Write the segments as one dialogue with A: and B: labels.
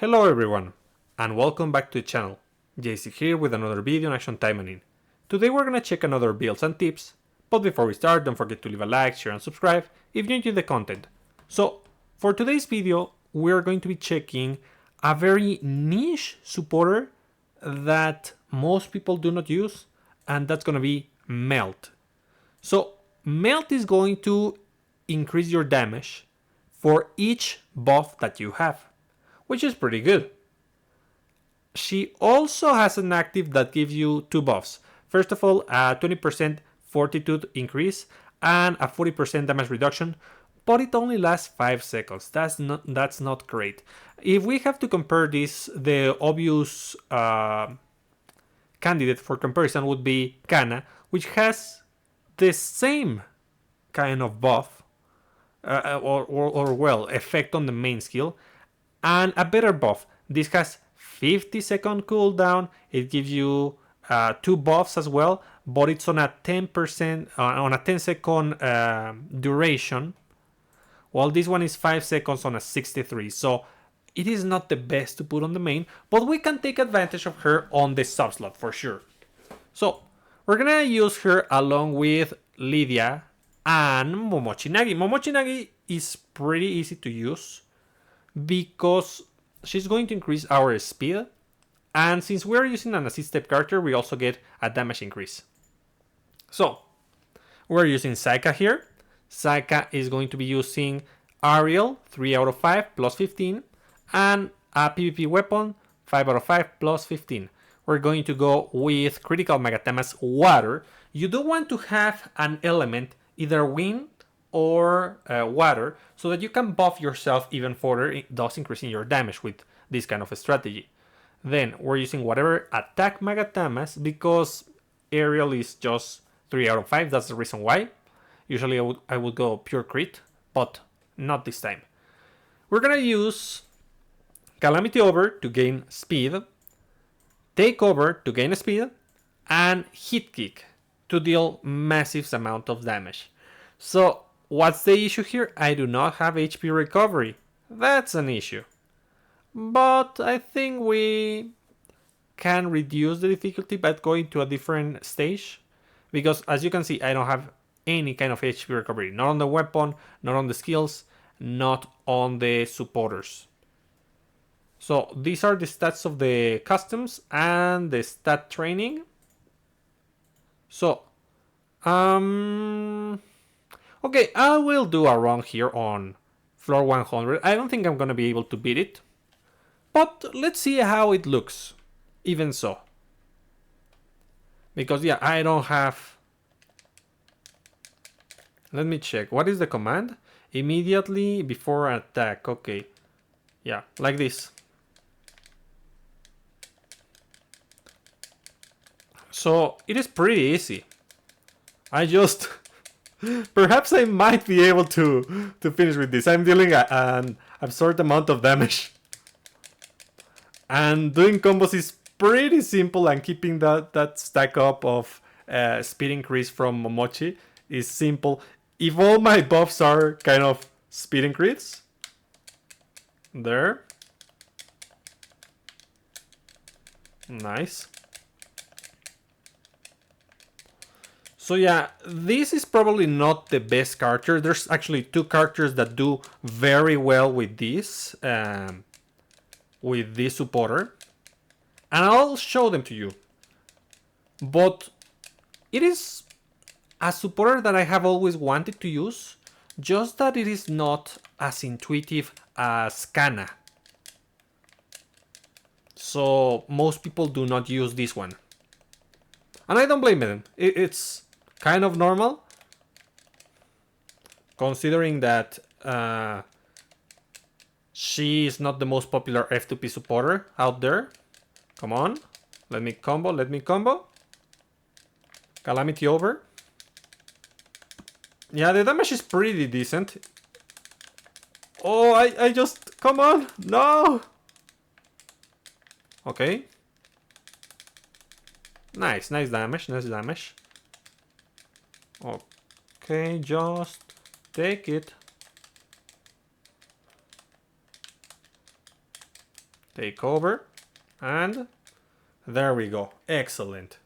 A: Hello everyone, and welcome back to the channel. JC here with another video on Action Taimanin. Today we're gonna check another builds and tips, but before we start, don't forget to leave a like, share and subscribe if you enjoy the content. So, for today's video, we're going to be checking a very niche supporter that most people do not use, and that's gonna be Melt. So, Melt is going to increase your damage for each buff that you have, which is pretty good. She also has an active that gives you two buffs. First of all, a 20% fortitude increase and a 40% damage reduction, but it only lasts 5 seconds. That's not great. If we have to compare this, the obvious candidate for comparison would be Kana, which has the same kind of buff or effect on the main skill, and a better buff. This has 50-second cooldown. It gives you two buffs as well, but it's on a 10% on a 10-second duration, while this one is 5 seconds on a 63. So it is not the best to put on the main, but we can take advantage of her on the sub slot for sure. So we're gonna use her along with Lydia and Momochinagi. Momochinagi is pretty easy to use because she's going to increase our speed, and since we're using an assist type character, we also get a damage increase. So we're using Saika here. Saika is going to be using Ariel 3 out of 5 plus 15 and a PvP weapon 5 out of 5 plus 15. We're going to go with critical Magatama's water. You do want to have an element, either wind or water, so that you can buff yourself even further, thus increasing your damage with this kind of a strategy. Then we're using whatever attack Magatamas because Ariel is just 3 out of 5. That's the reason why. Usually I would go pure crit, but not this time. We're gonna use Calamity Over to gain speed, Take Over to gain speed, and Hit Kick to deal massive amount of damage. So what's the issue here? I do not have HP recovery. That's an issue. But I think we can reduce the difficulty by going to a different stage. Because as you can see, I don't have any kind of HP recovery. Not on the weapon, not on the skills, not on the supporters. So these are the stats of the customs and the stat training. So, okay, I will do a run here on floor 100. I don't think I'm gonna be able to beat it, but let's see how it looks, even so. Because yeah, I don't have... Let me check. What is the command? Immediately before attack. Okay. Yeah, like this. So it is pretty easy. I just... Perhaps I might be able to finish with this. I'm dealing an absurd amount of damage. And doing combos is pretty simple, and keeping that stack up of speed increase from Momochi is simple. If all my buffs are kind of speed increase. There. Nice. So yeah, this is probably not the best character. There's actually two characters that do very well with this supporter, and I'll show them to you. But it is a supporter that I have always wanted to use, just that it is not as intuitive as Kana. So most people do not use this one, and I don't blame them. It's kind of normal, considering that she is not the most popular F2P supporter out there. Come on, let me combo. Calamity Over. Yeah, the damage is pretty decent. Oh, I just... Come on, no! Okay. Nice damage. Okay, just take it. Take over. And there we go. Excellent.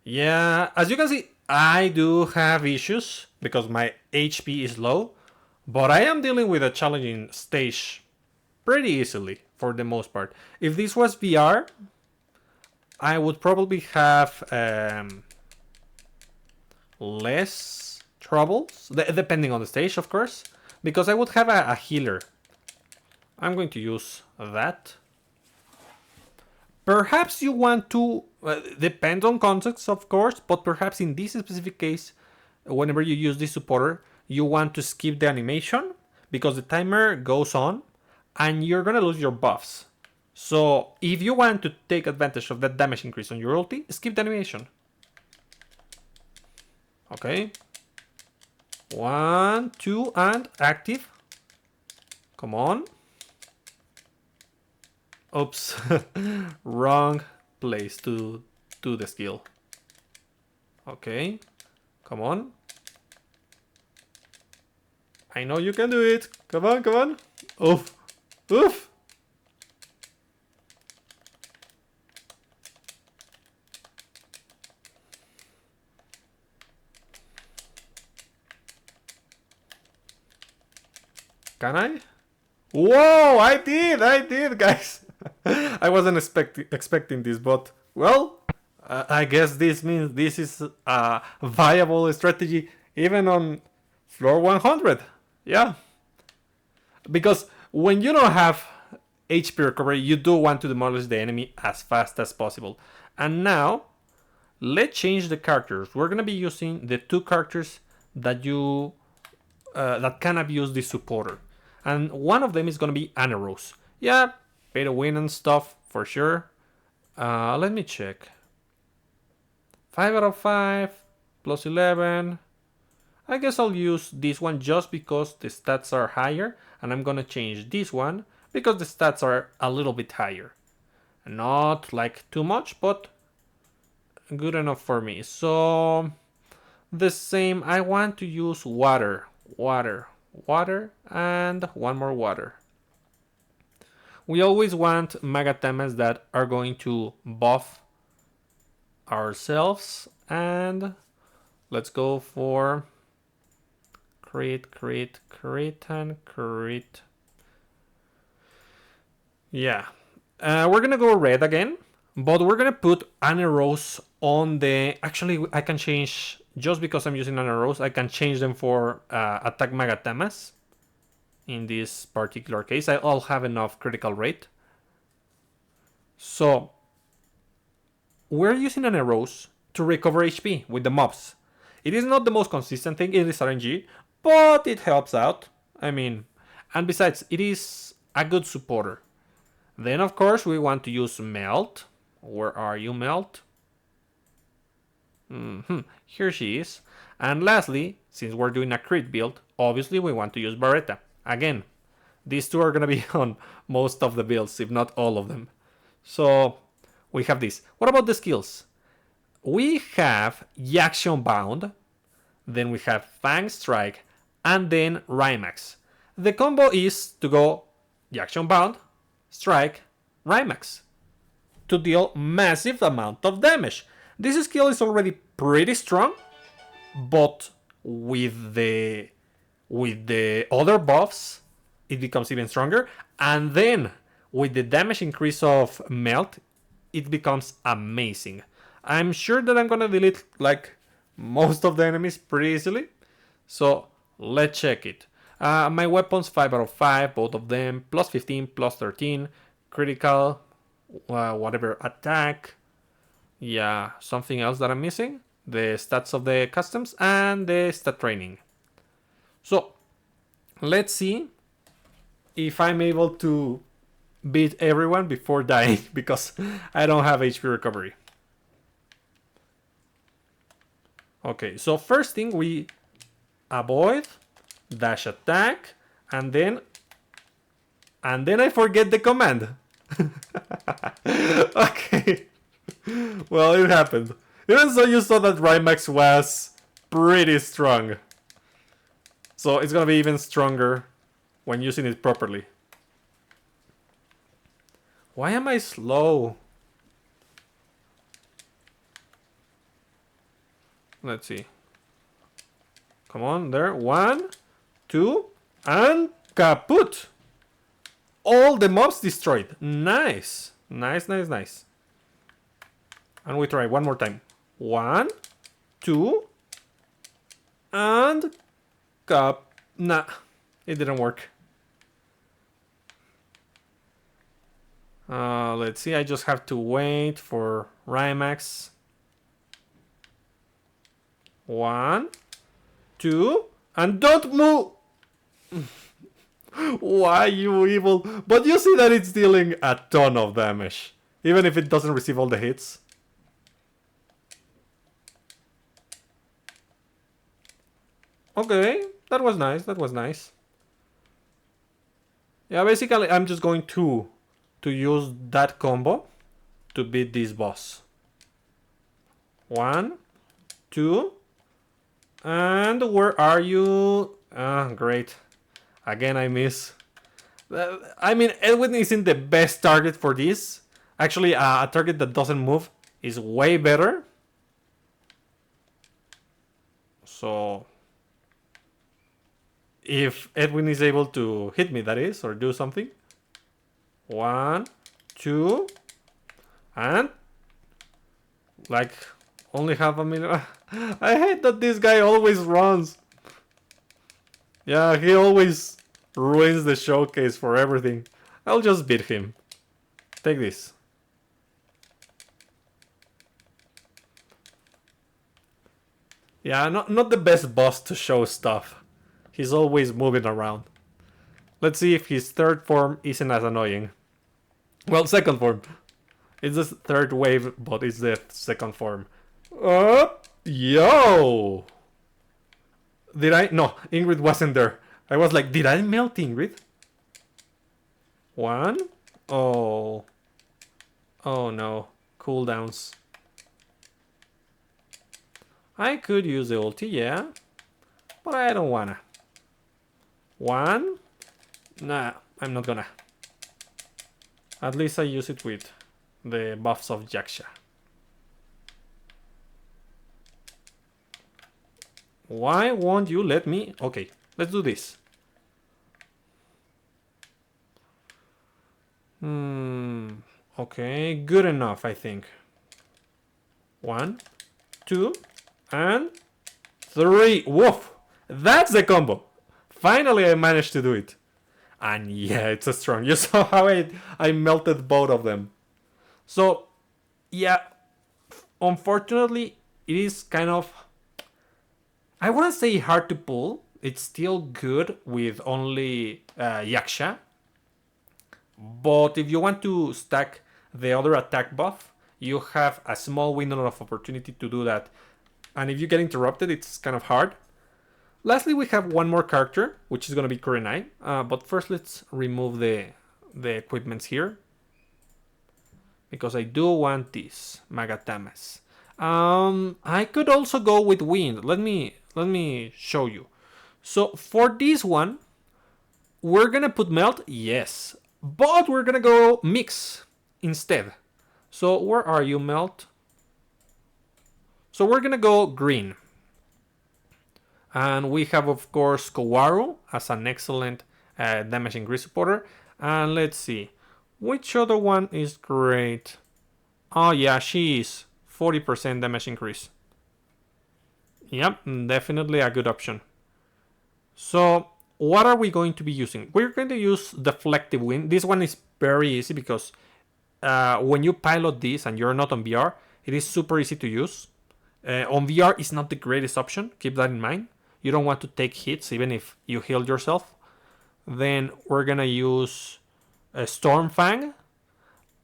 A: Yeah, as you can see, I do have issues because my HP is low, but I am dealing with a challenging stage pretty easily for the most part. If this was VR, I would probably have less troubles, depending on the stage, of course, because I would have a healer. I'm going to use that. Perhaps you want to, depends on context, of course, but perhaps in this specific case, whenever you use this supporter, you want to skip the animation because the timer goes on and you're gonna lose your buffs. So if you want to take advantage of that damage increase on your ulti, skip the animation. Okay. 1, 2, and active. Come on. Oops. Wrong place to do the skill. Okay. Come on. I know you can do it. Come on, come on. Oof. Oof. Can I? Whoa, I did, guys. I wasn't expecting this, but well, I guess this means this is a viable strategy even on floor 100. Yeah. Because when you don't have HP recovery, you do want to demolish the enemy as fast as possible. And now, let's change the characters. We're gonna be using the two characters that you that can abuse the supporter, and one of them is gonna be Anaros. Yeah, pay to win and stuff for sure. Let me check. 5 out of 5 plus 11. I guess I'll use this one just because the stats are higher, and I'm gonna change this one because the stats are a little bit higher. Not like too much, but good enough for me. So the same, I want to use water, and one more water. We always want Magatamas that are going to buff ourselves, and let's go for crit. Yeah, we're gonna go red again, but we're gonna put Anaros on the... Actually, I can change, just because I'm using Anaros, I can change them for attack Magatamas. In this particular case, I'll have enough critical rate. So we're using Anaros to recover HP with the mobs. It is not the most consistent thing, it is RNG, but it helps out. I mean, and besides, it is a good supporter. Then, of course, we want to use Melt. Where are you, Melt? Here she is. And lastly, since we're doing a crit build, obviously we want to use Barretta. Again, these two are going to be on most of the builds, if not all of them. So we have this. What about the skills? We have Yaction Bound, then we have Fang Strike, and then Rymax. The combo is to go Yaction Bound, Strike, Rymax to deal massive amount of damage. This skill is already pretty strong, but with the other buffs, it becomes even stronger. And then with the damage increase of Melt, it becomes amazing. I'm sure that I'm gonna delete like most of the enemies pretty easily. So let's check it. My weapons 5 out of 5, both of them, plus 15, plus 13, critical, whatever attack. Yeah, something else that I'm missing. The stats of the customs and the stat training. So let's see if I'm able to beat everyone before dying because I don't have HP recovery. Okay, so first thing, we avoid, dash attack, and then I forget the command. Okay. Well, it happened. Even so, you saw that Rymax was pretty strong. So it's gonna be even stronger when using it properly. Why am I slow? Let's see. Come on, there. 1, 2, and kaput! All the mobs destroyed. Nice. Nice, nice, nice. And we try one more time. 1, 2, and nah, it didn't work. Let's see, I just have to wait for Rymax. 1, 2, and don't move! Why, you evil? But you see that it's dealing a ton of damage, even if it doesn't receive all the hits. Okay, that was nice, that was nice. Yeah, basically I'm just going to use that combo to beat this boss. 1, 2, and where are you? Ah, great. Again, I miss. I mean, Edwin isn't the best target for this. Actually, a target that doesn't move is way better. So, if Edwin is able to hit me, that is, or do something. 1, 2, and like only half a million. I hate that this guy always runs. Yeah, he always ruins the showcase for everything. I'll just beat him. Take this. Yeah, not the best boss to show stuff. He's always moving around. Let's see if his third form isn't as annoying. Well, second form. It's the third wave, but it's the second form. Yo! Did I? No, Ingrid wasn't there. I was like, did I melt Ingrid? 1. Oh. Oh no. Cooldowns. I could use the ulti, yeah. But I don't wanna. 1. Nah, I'm not gonna. At least I use it with the buffs of Jaksha. Why won't you let me? Okay, let's do this. Okay, good enough, I think. 1, 2, and 3. Woof! That's the combo! Finally, I managed to do it. And yeah, it's a strong. You saw how I melted both of them. So, yeah, unfortunately, it is kind of... I wouldn't say hard to pull. It's still good with only Yaksha. But if you want to stack the other attack buff, you have a small window of opportunity to do that. And if you get interrupted, it's kind of hard. Lastly, we have one more character, which is going to be Kurenai. But first, let's remove the equipments here. Because I do want this Magatamas. I could also go with wind. Let me show you. So for this one, we're gonna put melt, yes, but we're gonna go mix instead. So where are you, melt? So we're gonna go green, and we have of course Kowaru as an excellent damage increase supporter. And let's see, which other one is great? Oh yeah, she is 40% damage increase. Yep, definitely a good option. So what are we going to be using? We're going to use Deflective Wind. This one is very easy because when you pilot this and you're not on VR, it is super easy to use. On VR, it's not the greatest option. Keep that in mind. You don't want to take hits even if you heal yourself. Then we're going to use Stormfang.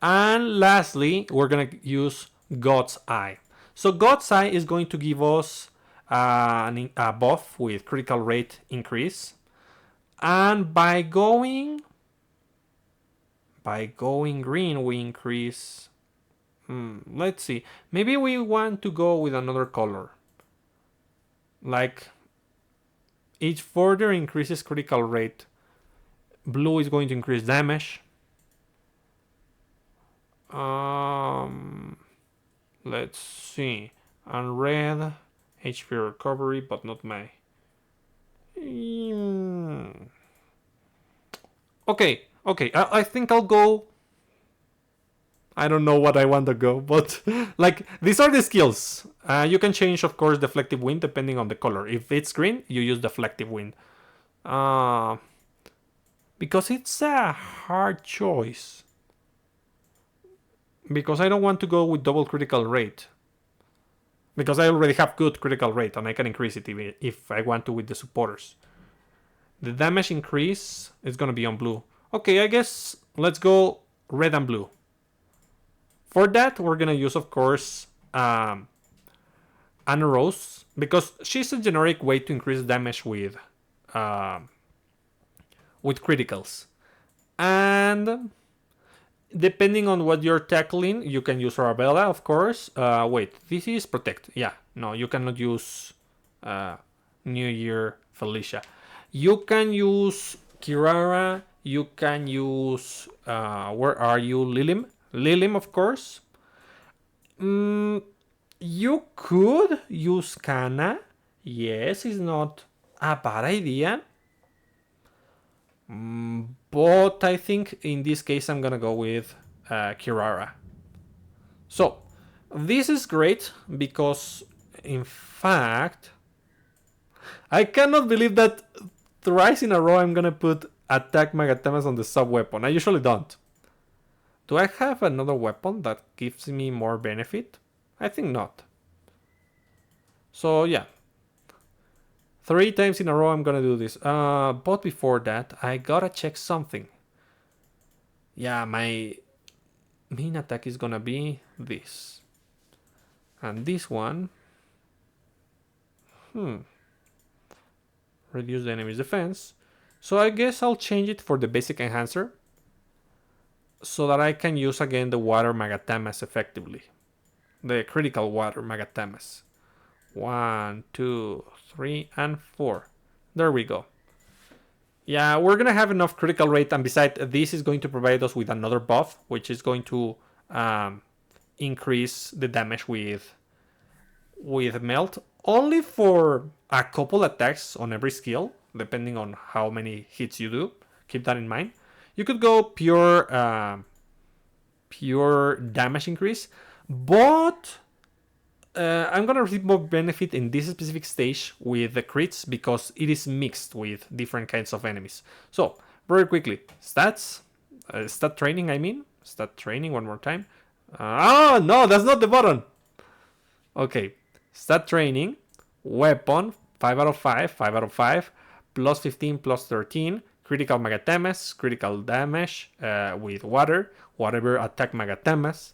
A: And lastly, we're going to use God's Eye. So God's Eye is going to give us a buff with critical rate increase. And by going green, we increase... let's see. Maybe we want to go with another color. Like, each further increases critical rate. Blue is going to increase damage. Let's see. And red, HP recovery, but not my. Okay, okay. I think I'll go. I don't know what I want to go, but like these are the skills. You can change, of course, deflective wind depending on the color. If it's green, you use deflective wind. Because it's a hard choice. Because I don't want to go with double critical rate. Because I already have good critical rate and I can increase it if I want to with the supporters. The damage increase is going to be on blue. Okay, I guess let's go red and blue. For that, we're going to use, of course, Anna Rose. Because she's a generic way to increase damage with criticals. And depending on what you're tackling, you can use Arabella, of course. Wait, this is Protect. Yeah, no, you cannot use New Year Felicia. You can use Kirara. You can use, where are you? Lilim. Lilim, of course. You could use Kana. Yes, it's not a bad idea. But I think in this case I'm gonna go with Kirara. So this is great because in fact I cannot believe that thrice in a row I'm gonna put attack Magatamas on the sub weapon. I usually don't. Do I have another weapon that gives me more benefit? I think not. So yeah. 3 times in a row I'm gonna do this. But before that, I gotta check something. Yeah, my main attack is gonna be this. And this one... reduce the enemy's defense. So I guess I'll change it for the basic enhancer. So that I can use again the water Magatamas effectively. The critical water Magatamas. 1, 2, 3, and 4. There we go. Yeah, we're gonna have enough critical rate, and besides, this is going to provide us with another buff, which is going to increase the damage with melt, only for a couple attacks on every skill, depending on how many hits you do. Keep that in mind. You could go pure damage increase, but I'm gonna receive more benefit in this specific stage with the crits because it is mixed with different kinds of enemies. So very quickly, stats, stat training. I mean, stat training one more time. Oh no, that's not the button. Okay, stat training, weapon 5 out of 5, 5 out of 5, plus 15, plus 13. Critical Magatamas, critical damage with water, whatever attack Magatamas.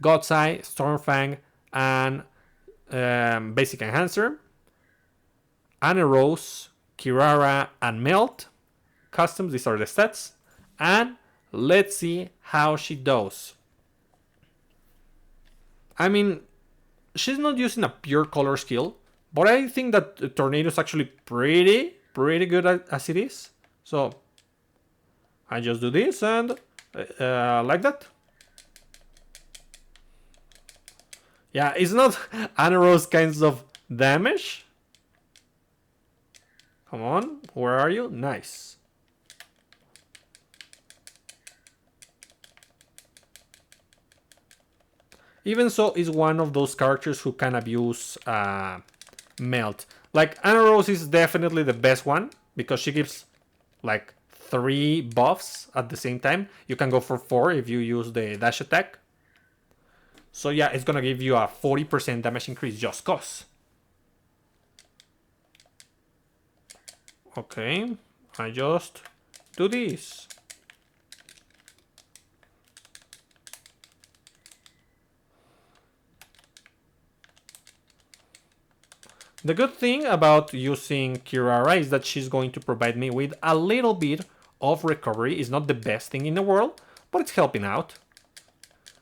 A: God's Eye, Stormfang, and basic enhancer. Anna Rose, Kirara, and Melt. Customs, these are the stats. And let's see how she does. I mean, she's not using a pure color skill, but I think that Tornado is actually pretty good as it is. So I just do this and like that. Yeah, it's not Anna Rose kinds of damage. Come on, where are you? Nice. Even so, is one of those characters who can abuse melt. Like Anna Rose is definitely the best one because she gives like 3 buffs at the same time. You can go for 4 if you use the dash attack. So yeah, it's gonna give you a 40% damage increase just cause. Okay, I just do this. The good thing about using Kirara is that she's going to provide me with a little bit of recovery. It's not the best thing in the world, but it's helping out.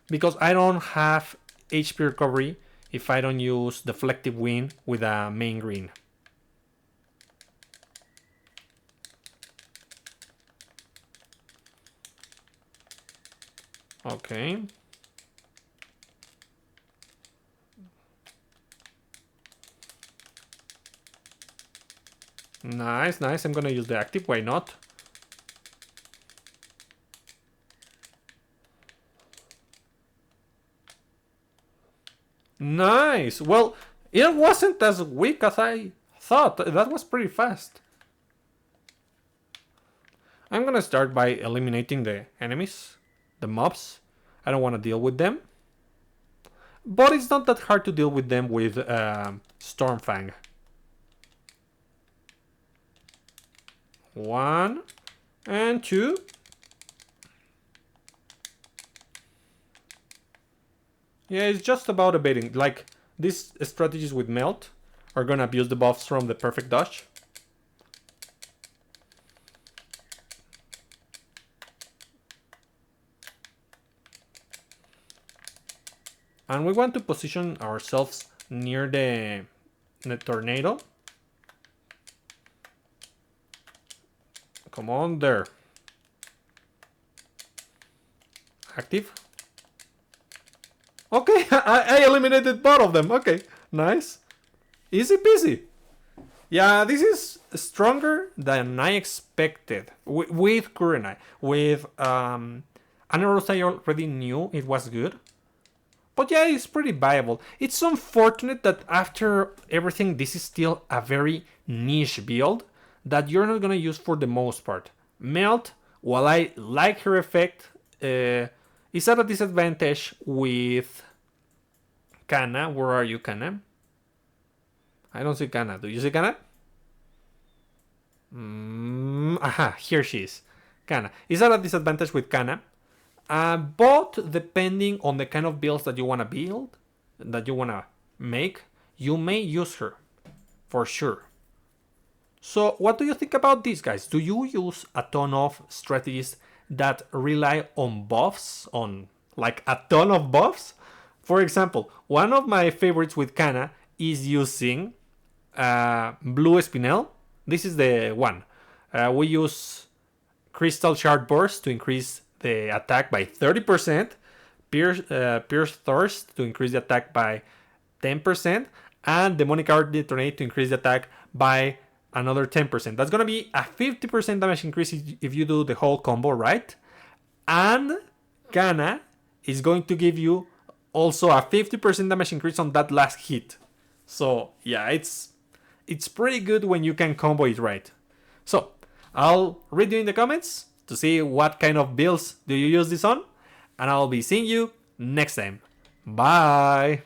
A: Because I don't have HP recovery if I don't use Deflective Wind with a main green. Okay. Nice, nice. I'm gonna use the active. Why not? Nice. Well, it wasn't as weak as I thought. That was pretty fast. I'm gonna start by eliminating the enemies, the mobs. I don't want to deal with them. But it's not that hard to deal with them with Stormfang. 1 and 2. Yeah, it's just about evading. Like, these strategies with Melt are gonna abuse the buffs from the perfect dodge. And we want to position ourselves near the tornado. Come on there. Active. Okay, I eliminated both of them. Okay, nice. Easy peasy. Yeah, this is stronger than I expected with Kurenai. With Anaros, I already knew it was good. But yeah, it's pretty viable. It's unfortunate that after everything, this is still a very niche build that you're not gonna use for the most part. Melt, while I like her effect, is at a disadvantage with Kana. Where are you, Kana? I don't see Kana. Do you see Kana? Aha, here she is. Kana. Is at a disadvantage with Kana. But depending on the kind of builds that you want to build, that you want to make, you may use her. For sure. So what do you think about this, guys? Do you use a ton of strategies that rely on buffs? On like a ton of buffs? For example, one of my favorites with Kana is using Blue Spinel. This is the one. We use Crystal Shard Burst to increase the attack by 30%, Pierce Thirst to increase the attack by 10%, and Demonic Art Detonate to increase the attack by another 10%. That's gonna be a 50% damage increase if you do the whole combo, right? And Kana is going to give you also a 50% damage increase on that last hit. So yeah, it's pretty good when you can combo it right. So I'll read you in the comments to see what kind of builds do you use this on, and I'll be seeing you next time. Bye!